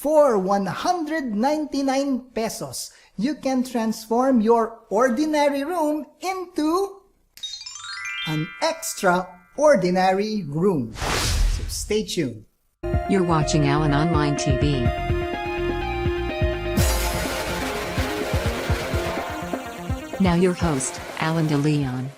For 199 pesos, you can transform your ordinary room into an extraordinary room. So stay tuned. You're watching Allen Online TV. Now your host, Allen De Leon.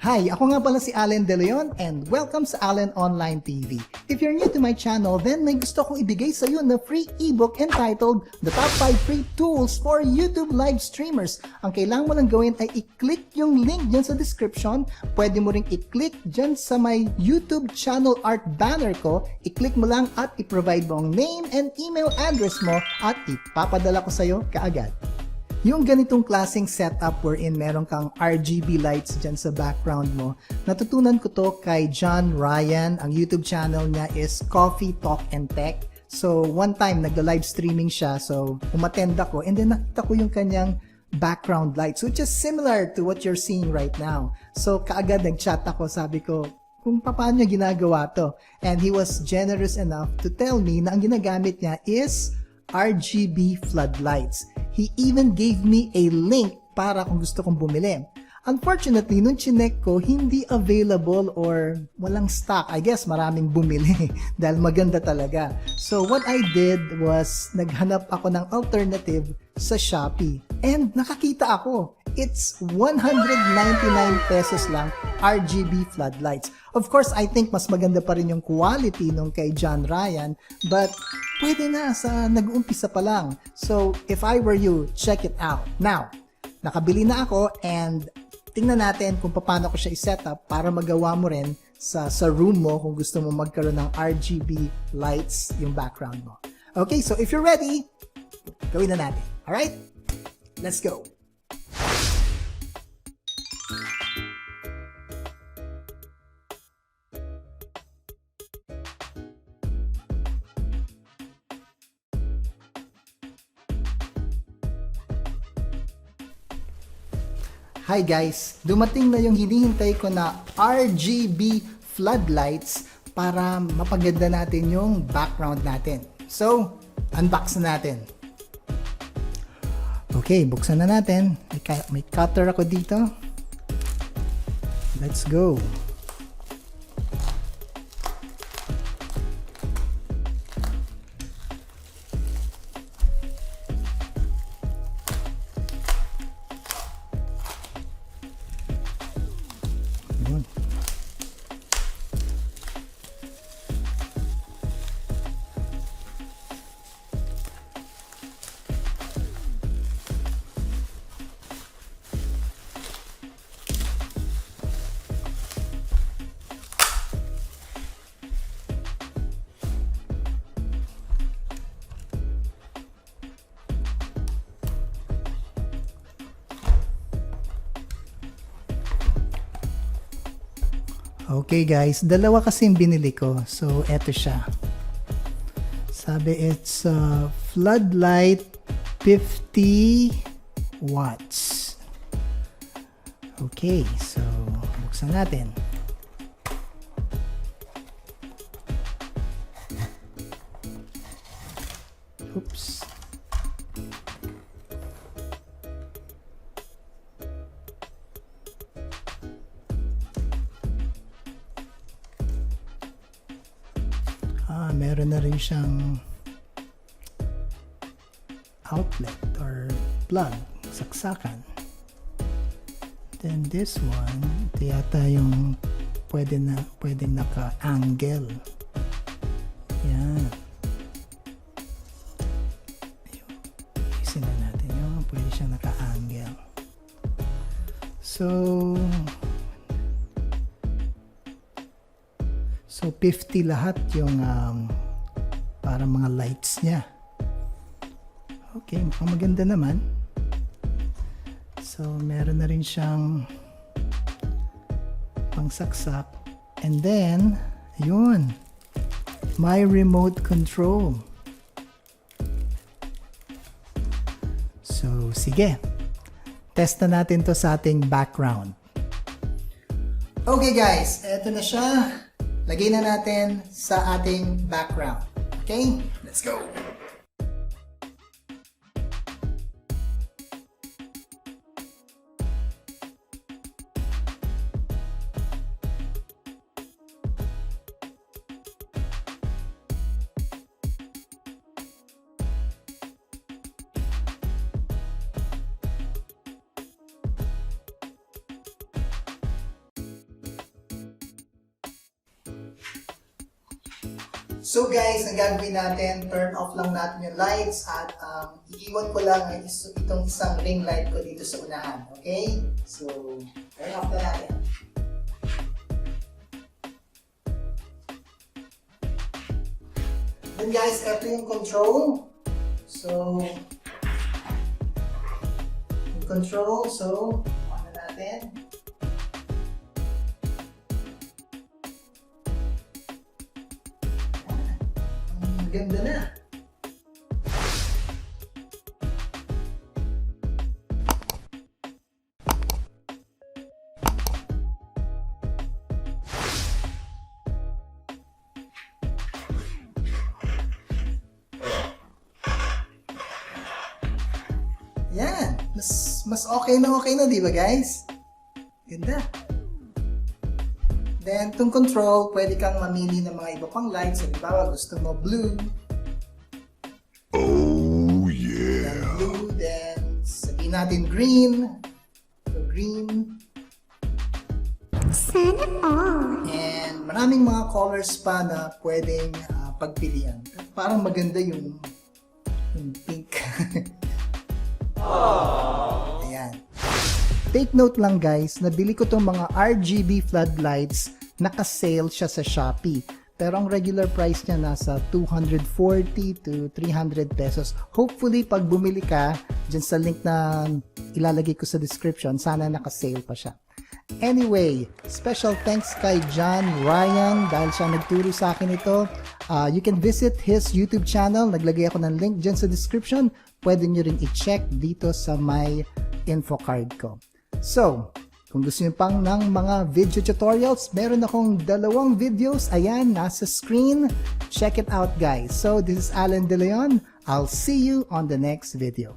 Hi, ako nga pala si Allen De Leon and welcome sa Allen Online TV. If you're new to my channel, then may gusto kong ibigay sa iyo na free ebook entitled The Top 5 Free Tools for YouTube Live Streamers. Ang kailangan mo lang gawin ay i-click yung link dyan sa description. Pwede mo ring i-click dyan sa my YouTube channel art banner ko. I-click mo lang at i-provide mo ang name and email address mo at ipapadala ko sa iyo kaagad. Yung ganitong klaseng setup wherein meron kang RGB lights dyan sa background mo, natutunan ko to kay John Ryan. Ang YouTube channel niya is Coffee Talk and Tech. So, one time, nag-live streaming siya. So, umattend ako and then nakita ko yung kanyang background lights, which is similar to what you're seeing right now. So, kaagad nag-chat ako, sabi ko, kung paano niya ginagawa to. And he was generous enough to tell me na ang ginagamit niya is RGB Flood Lights. He even gave me a link para kung gusto kong bumili. Unfortunately, nung chinek ko, hindi available or walang stock. I guess maraming bumili dahil maganda talaga. So what I did was naghanap ako ng alternative sa Shopee. And nakakita ako. It's 199 pesos lang, RGB floodlights. Of course, I think mas maganda pa rin yung quality nung kay John Ryan, but pwede na sa nag-uumpisa pa lang. So, if I were you, check it out. Now, nakabili na ako and tingnan natin kung paano ko siya i-set up para magawa mo rin sa room mo kung gusto mo magkaroon ng RGB lights yung background mo. Okay, so if you're ready, gawin na natin. Alright? Let's go! Hi guys! Dumating na yung hinihintay ko na RGB floodlights para mapaganda natin yung background natin. So, unbox na natin. Okay, buksan na natin. May cutter ako dito. Let's go! Okay guys, dalawa kasi yung binili ko. So, eto siya. Sabi it's floodlight 50 watts. Okay, so buksan natin. Oops. Meron na rin siyang outlet or plug, saksakan. Then this one, ito yata yung pwedeng naka-angle. Yan. Isin na natin yung pwede siyang naka-angle. So 50 lahat yung para mga lights niya. Okay, mukhang maganda naman. So, meron na rin siyang pangsaksak. And then, yun, my remote control. So, sige. Test na natin to sa ating background. Okay guys, eto na siya. Lagay na natin sa ating background. Okay? Let's go! So guys, ang gagawin natin, turn off lang natin yung lights at iiwan ko lang itong isang ring light ko dito sa unahan. Okay? So, turn off na natin. Then guys, ito yung control. So, yung control. So, on na natin. Ganda na. Yan. Mas okay na, di ba guys? Ganda. Then, itong control, pwede kang mamili ng mga iba pang lights. Halimbawa, gusto mo blue. Oh, yeah. Then blue, then sabihin natin green. So, green. Sana all. And maraming mga colors pa na pwedeng pagpilian. Parang maganda yung pink. Ayan. Take note lang guys, nabili ko tong mga RGB Flood Lights, naka-sale siya sa Shopee. Pero ang regular price niya nasa 240 to 300 pesos. Hopefully, pag bumili ka, dyan sa link na ilalagay ko sa description, sana naka-sale pa siya. Anyway, special thanks kay John Ryan dahil siya nagturo sa akin ito. You can visit his YouTube channel. Naglagay ako ng link dyan sa description. Pwede nyo rin i-check dito sa my info card ko. So, kung gusto nyo pang ng mga video tutorials, meron akong 2 videos. Ayan, nasa screen. Check it out guys. So, this is Allen De Leon. I'll see you on the next video.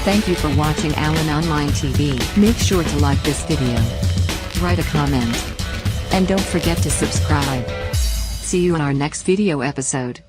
Thank you for watching Allen Online TV. Make sure to like this video. Write a comment. And don't forget to subscribe. See you in our next video episode.